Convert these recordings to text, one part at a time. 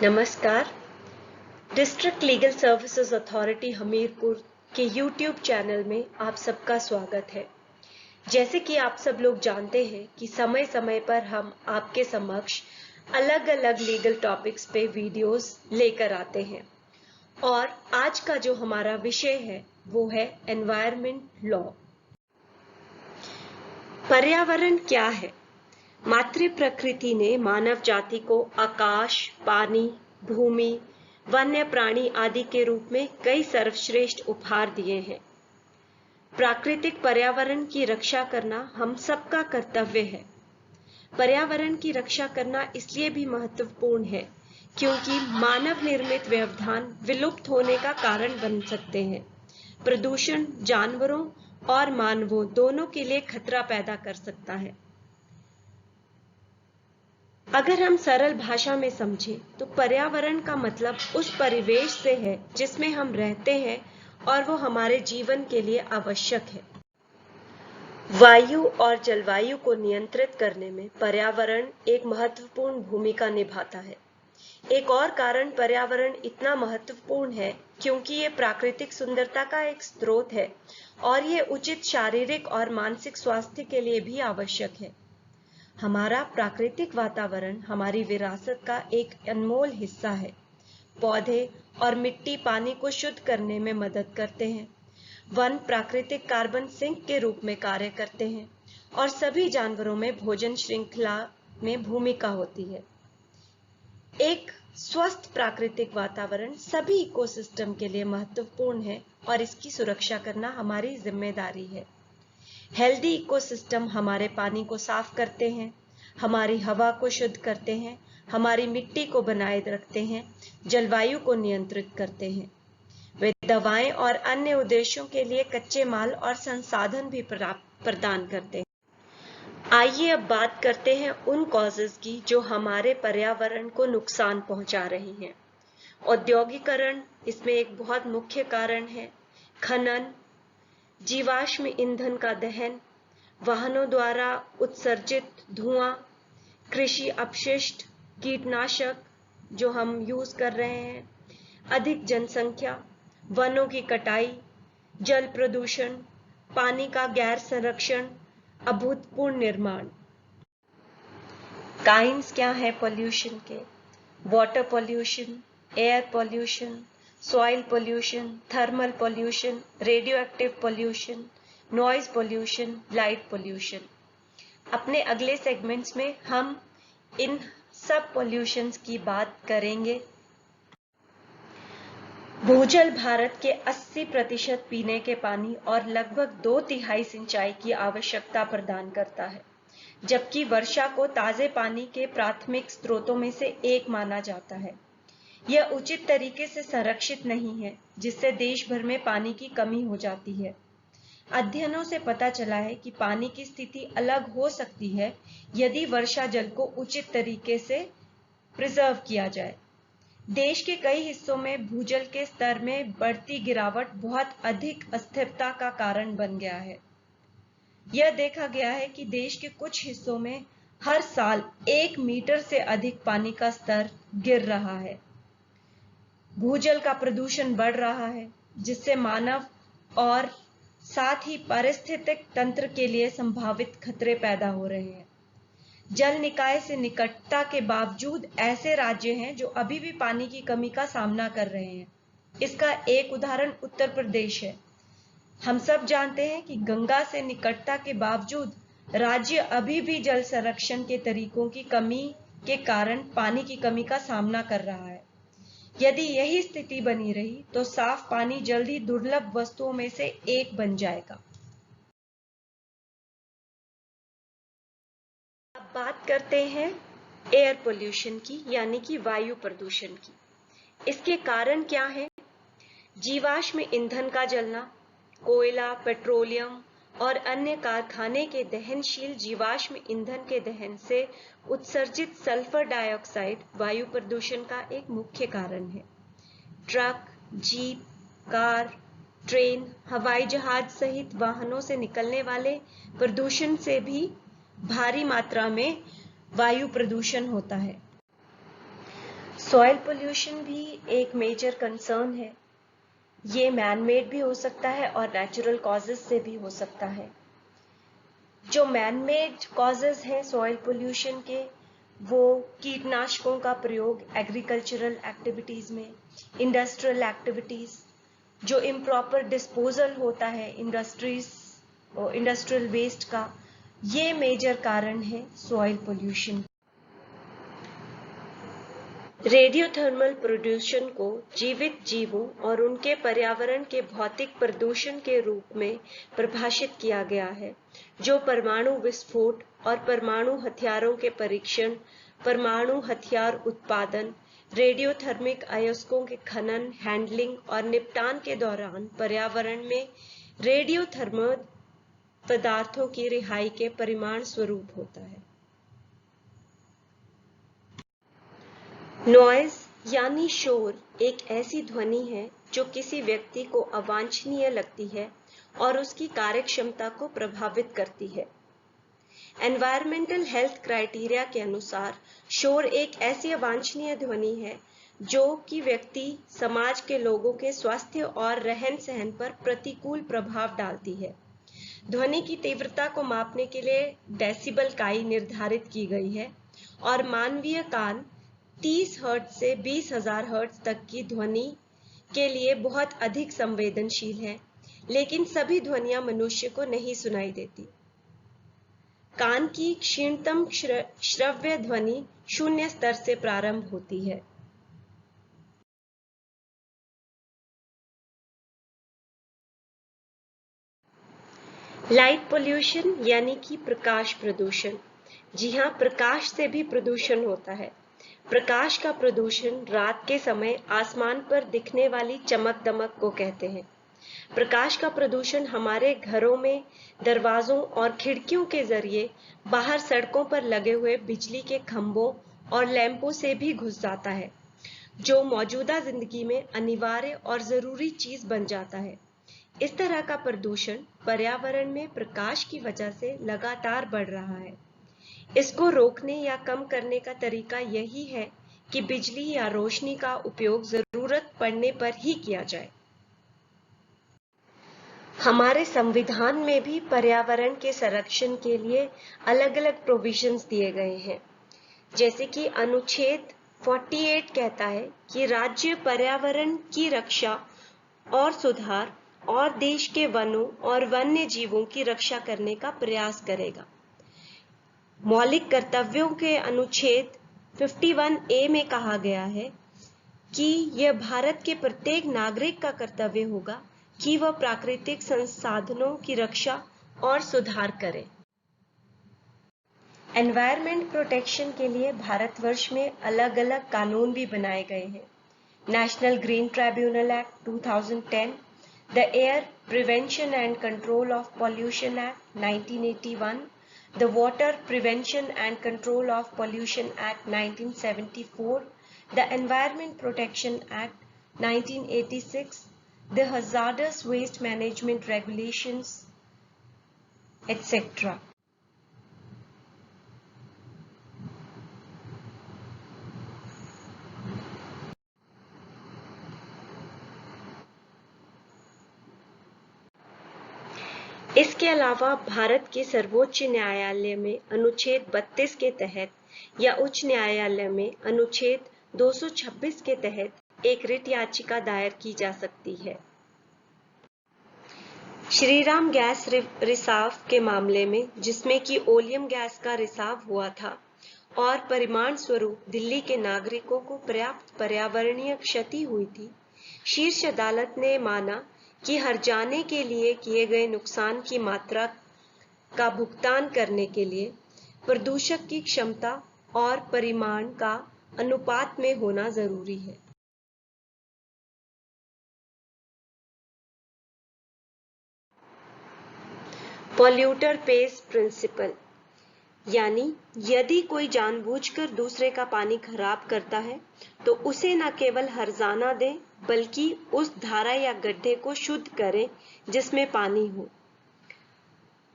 नमस्कार। District legal services authority Hamirpur के YouTube channel में आप सबका स्वागत है। जैसे कि आप सब लोग जानते हैं कि समय समय पर हम आपके समक्ष अलग अलग लीगल टॉपिक्स पे वीडियोस लेकर आते हैं और आज का जो हमारा विषय है वो है एनवायरमेंट लॉ। पर्यावरण क्या है? मातृ प्रकृति ने मानव जाति को आकाश, पानी, भूमि, वन्य प्राणी आदि के रूप में कई सर्वश्रेष्ठ उपहार दिए हैं। प्राकृतिक पर्यावरण की रक्षा करना हम सबका कर्तव्य है। पर्यावरण की रक्षा करना इसलिए भी महत्वपूर्ण है क्योंकि मानव निर्मित व्यवधान विलुप्त होने का कारण बन सकते हैं। प्रदूषण जानवरों और मानवों दोनों के लिए खतरा पैदा कर सकता है। अगर हम सरल भाषा में समझें तो पर्यावरण का मतलब उस परिवेश से है जिसमें हम रहते हैं और वो हमारे जीवन के लिए आवश्यक है। वायु और जलवायु को नियंत्रित करने में पर्यावरण एक महत्वपूर्ण भूमिका निभाता है। एक और कारण पर्यावरण इतना महत्वपूर्ण है क्योंकि ये प्राकृतिक सुंदरता का एक स्रोत है और ये उचित शारीरिक और मानसिक स्वास्थ्य के लिए भी आवश्यक है। हमारा प्राकृतिक वातावरण हमारी विरासत का एक अनमोल हिस्सा है। पौधे और मिट्टी पानी को शुद्ध करने में मदद करते हैं। वन प्राकृतिक कार्बन सिंक के रूप में कार्य करते हैं और सभी जानवरों में भोजन श्रृंखला में भूमिका होती है। एक स्वस्थ प्राकृतिक वातावरण सभी इकोसिस्टम के लिए महत्वपूर्ण है और इसकी सुरक्षा करना हमारी जिम्मेदारी है। हेल्दी इकोसिस्टम हमारे पानी को साफ करते हैं, हमारी हवा को शुद्ध करते हैं, हमारी मिट्टी को बनाए रखते हैं, जलवायु को नियंत्रित करते हैं। वे दवाएं और अन्य उद्देश्यों के लिए कच्चे माल और संसाधन भी प्रदान करते हैं। आइए अब बात करते हैं उन कॉजेज की जो हमारे पर्यावरण को नुकसान पहुंचा रही हैं। औद्योगिकरण इसमें एक बहुत मुख्य कारण है। खनन, जीवाश्म ईंधन का दहन, वाहनों द्वारा उत्सर्जित धुआं, कृषि अपशिष्ट, कीटनाशक जो हम यूज कर रहे हैं, अधिक जनसंख्या, वनों की कटाई, जल प्रदूषण, पानी का गैर संरक्षण, अभूतपूर्व निर्माण। काइंड्स क्या है पॉल्यूशन के? Water pollution, air pollution, soil pollution, thermal pollution, radioactive pollution, noise pollution, light pollution. अपने अगले सेगमेंट्स में हम इन सब पॉल्यूशंस की बात करेंगे। भूजल भारत के 80% पीने के पानी और लगभग 2/3 सिंचाई की आवश्यकता प्रदान करता है, जबकि वर्षा को ताजे पानी के प्राथमिक स्रोतों में से एक माना जाता है। यह उचित तरीके से संरक्षित नहीं है, जिससे देश भर में पानी की कमी हो जाती है। अध्ययनों से पता चला है कि पानी की स्थिति अलग हो सकती है यदि वर्षा जल को उचित तरीके से प्रिजर्व किया जाए। देश के कई हिस्सों में भूजल के स्तर में बढ़ती गिरावट बहुत अधिक अस्थिरता का कारण बन गया है। यह देखा गया है कि देश के कुछ हिस्सों में हर साल 1 मीटर से अधिक पानी का स्तर गिर रहा है। भूजल का प्रदूषण बढ़ रहा है, जिससे मानव और साथ ही पारिस्थितिक तंत्र के लिए संभावित खतरे पैदा हो रहे हैं। जल निकाय से निकटता के बावजूद ऐसे राज्य हैं जो अभी भी पानी की कमी का सामना कर रहे हैं। इसका एक उदाहरण उत्तर प्रदेश है। हम सब जानते हैं कि गंगा से निकटता के बावजूद राज्य अभी भी जल संरक्षण के तरीकों की कमी के कारण पानी की कमी का सामना कर रहा है। यदि यही स्थिति बनी रही तो साफ पानी जल्दी दुर्लभ वस्तुओं में से एक बन जाएगा। अब बात करते हैं एयर पोल्यूशन की, यानी कि वायु प्रदूषण की। इसके कारण क्या है? जीवाश्म ईंधन का जलना, कोयला, पेट्रोलियम और अन्य कारखाने के दहनशील जीवाश्म ईंधन के दहन से उत्सर्जित सल्फर डाइऑक्साइड वायु प्रदूषण का एक मुख्य कारण है। ट्रक, जीप, कार, ट्रेन, हवाई जहाज सहित वाहनों से निकलने वाले प्रदूषण से भी भारी मात्रा में वायु प्रदूषण होता है। सॉइल पोल्यूशन भी एक मेजर कंसर्न है। ये मैन मेड भी हो सकता है और नेचुरल कॉजेज से भी हो सकता है। जो मैन मेड कॉजेज हैं सॉइल पोल्यूशन के, वो कीटनाशकों का प्रयोग एग्रीकल्चरल एक्टिविटीज में, इंडस्ट्रियल एक्टिविटीज, जो इम्प्रॉपर डिस्पोजल होता है इंडस्ट्रियल वेस्ट का, ये मेजर कारण है सॉइल पोल्यूशन। रेडियोथर्मल प्रदूषण को जीवित जीवों और उनके पर्यावरण के भौतिक प्रदूषण के रूप में परिभाषित किया गया है, जो परमाणु विस्फोट और परमाणु हथियारों के परीक्षण, परमाणु हथियार उत्पादन, रेडियोथर्मिक अयस्कों के खनन, हैंडलिंग और निपटान के दौरान पर्यावरण में रेडियोथर्मल पदार्थों की रिहाई के परिणाम स्वरूप होता है। नॉइज यानी शोर एक ऐसी ध्वनि है जो किसी व्यक्ति को अवांछनीय लगती है और उसकी कार्यक्षमता को प्रभावित करती है। एनवायरमेंटल हेल्थ क्राइटेरिया के अनुसार शोर एक ऐसी अवांछनीय ध्वनि है जो कि व्यक्ति, समाज के लोगों के स्वास्थ्य और रहन सहन पर प्रतिकूल प्रभाव डालती है। ध्वनि की तीव्रता को मापने के लिए डेसिबल इकाई निर्धारित की गई है और मानवीय कान 30 हर्ट्ज से 20,000 हर्ट्ज तक की ध्वनि के लिए बहुत अधिक संवेदनशील है, लेकिन सभी ध्वनियां मनुष्य को नहीं सुनाई देती। कान की क्षीणतम श्रव्य ध्वनि 0 स्तर से प्रारंभ होती है। लाइट पोल्यूशन यानी कि प्रकाश प्रदूषण। जी हाँ, प्रकाश से भी प्रदूषण होता है। प्रकाश का प्रदूषण रात के समय आसमान पर दिखने वाली चमक दमक को कहते हैं। प्रकाश का प्रदूषण हमारे घरों में दरवाजों और खिड़कियों के जरिए बाहर सड़कों पर लगे हुए बिजली के खंभों और लैंपों से भी घुस जाता है, जो मौजूदा जिंदगी में अनिवार्य और जरूरी चीज बन जाता है। इस तरह का प्रदूषण पर्यावरण में प्रकाश की वजह से लगातार बढ़ रहा है। इसको रोकने या कम करने का तरीका यही है कि बिजली या रोशनी का उपयोग जरूरत पड़ने पर ही किया जाए। हमारे संविधान में भी पर्यावरण के संरक्षण के लिए अलग अलग प्रोविजंस दिए गए हैं। जैसे कि अनुच्छेद 48 कहता है कि राज्य पर्यावरण की रक्षा और सुधार और देश के वनों और वन्य जीवों की रक्षा करने का प्रयास करेगा। मौलिक कर्तव्यों के अनुच्छेद 51A में कहा गया है कि यह भारत के प्रत्येक नागरिक का कर्तव्य होगा कि वह प्राकृतिक संसाधनों की रक्षा और सुधार करे। एनवायरमेंट प्रोटेक्शन के लिए भारतवर्ष में अलग अलग कानून भी बनाए गए हैं। National green tribunal act 2010, the air prevention and control of pollution act 1981, the Water Prevention and Control of Pollution Act 1974, the Environment Protection Act 1986, the Hazardous Waste Management Regulations, etc. इसके अलावा भारत के सर्वोच्च न्यायालय में अनुच्छेद 32 के तहत या उच्च न्यायालय में अनुच्छेद 226 के तहत एक रिट याचिका दायर की जा सकती है। श्रीराम गैस रिसाव के मामले में, जिसमें कि ओलियम गैस का रिसाव हुआ था और परिणाम स्वरूप दिल्ली के नागरिकों को पर्याप्त पर्यावरणीय क्षति हुई थी, शीर्ष अदालत ने माना कि हर्जाने के लिए किए गए नुकसान की मात्रा का भुगतान करने के लिए प्रदूषक की क्षमता और परिमाण का अनुपात में होना जरूरी है। पॉल्यूटर पेज प्रिंसिपल यानी यदि कोई जानबूझकर दूसरे का पानी खराब करता है तो उसे न केवल हर्जाना दें बल्कि उस धारा या गड्ढे को शुद्ध करें जिसमें पानी हो।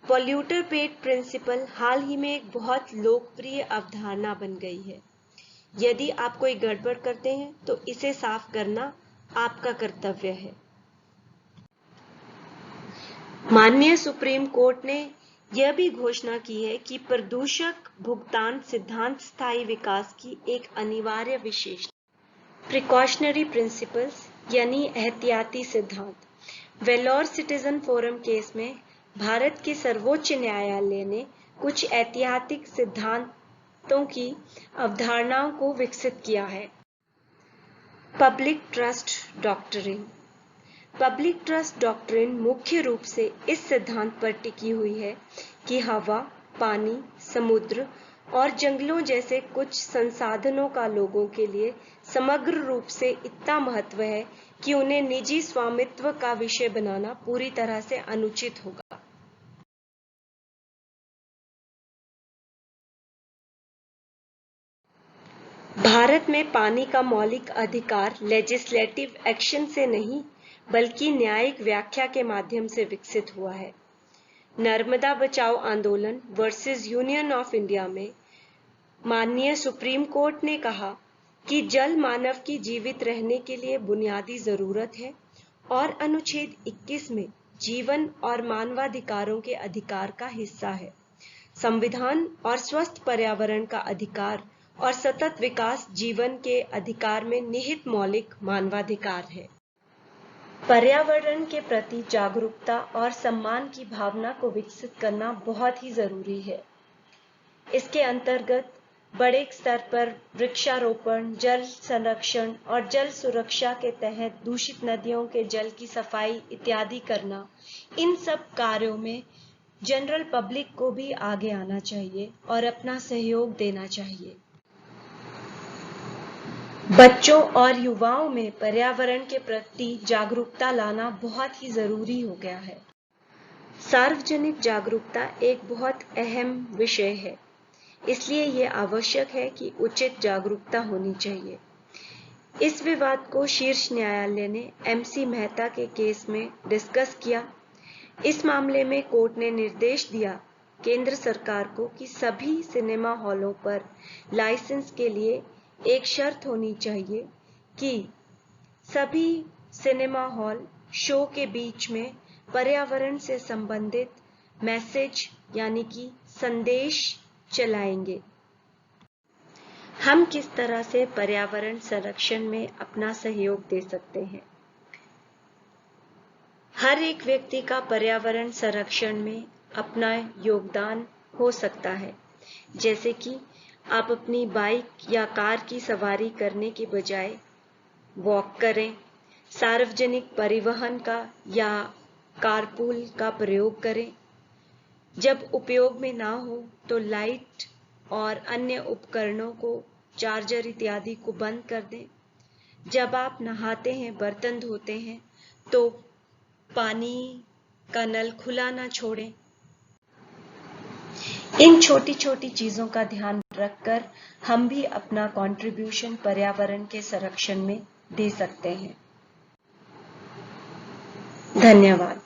पॉल्यूटर पेड प्रिंसिपल हाल ही में एक बहुत लोकप्रिय अवधारणा बन गई है। यदि आप कोई गड़बड़ करते हैं तो इसे साफ करना आपका कर्तव्य है। माननीय सुप्रीम कोर्ट ने यह भी घोषणा की है कि प्रदूषक भुगतान सिद्धांत स्थायी विकास की एक अनिवार्य विशेषता। प्रिकॉशनरी प्रिंसिपल्स यानी एहतियाती सिद्धांत। वेलोर सिटीजन फोरम केस में भारत के सर्वोच्च न्यायालय ने कुछ ऐतिहासिक सिद्धांतों की अवधारणाओं को विकसित किया है। Public trust doctrine. Public trust doctrine मुख्य रूप से इस सिद्धांत पर टिकी हुई है कि हवा, पानी, समुद्र और जंगलों जैसे कुछ संसाधनों का लोगों के लिए समग्र रूप से इतना महत्व है कि उन्हें निजी स्वामित्व का विषय बनाना पूरी तरह से अनुचित होगा। भारत में पानी का मौलिक अधिकार लेजिस्लेटिव एक्शन से नहीं बल्कि न्यायिक व्याख्या के माध्यम से विकसित हुआ है। नर्मदा बचाओ आंदोलन वर्सेस यूनियन ऑफ इंडिया में माननीय सुप्रीम कोर्ट ने कहा कि जल मानव की जीवित रहने के लिए बुनियादी जरूरत है और अनुच्छेद 21 में जीवन और मानवाधिकारों के अधिकार का हिस्सा है। संविधान और स्वस्थ पर्यावरण का अधिकार और सतत विकास जीवन के अधिकार में निहित मौलिक मानवाधिकार है। पर्यावरण के प्रति जागरूकता और सम्मान की भावना को विकसित करना बहुत ही जरूरी है। इसके अंतर्गत बड़े स्तर पर वृक्षारोपण, जल संरक्षण और जल सुरक्षा के तहत दूषित नदियों के जल की सफाई इत्यादि करना, इन सब कार्यों में जनरल पब्लिक को भी आगे आना चाहिए और अपना सहयोग देना चाहिए। बच्चों और युवाओं में पर्यावरण के प्रति जागरूकता लाना बहुत ही जरूरी हो गया है। सार्वजनिक जागरूकता एक बहुत अहम विषय है, इसलिए ये आवश्यक है कि उचित जागरूकता होनी चाहिए। इस विवाद को शीर्ष न्यायालय ने MC मेहता के केस में डिस्कस किया। इस मामले में कोर्ट ने निर्देश दिया केंद्र सरकार को कि सभी सिनेमा हॉलों पर लाइसेंस के लिए एक शर्त होनी चाहिए कि सभी सिनेमा हॉल शो के बीच में पर्यावरण से संबंधित मैसेज यानी कि संदेश चलाएंगे। हम किस तरह से पर्यावरण संरक्षण में अपना सहयोग दे सकते हैं? हर एक व्यक्ति का पर्यावरण संरक्षण में अपना योगदान हो सकता है, जैसे कि आप अपनी बाइक या कार की सवारी करने के बजाय वॉक करें, सार्वजनिक परिवहन का या कारपूल का प्रयोग करें। जब उपयोग में ना हो तो लाइट और अन्य उपकरणों को, चार्जर इत्यादि को बंद कर दें। जब आप नहाते हैं, बर्तन धोते हैं तो पानी का नल खुला ना छोड़ें। इन छोटी छोटी चीजों का ध्यान रखकर हम भी अपना कंट्रीब्यूशन पर्यावरण के संरक्षण में दे सकते हैं। धन्यवाद।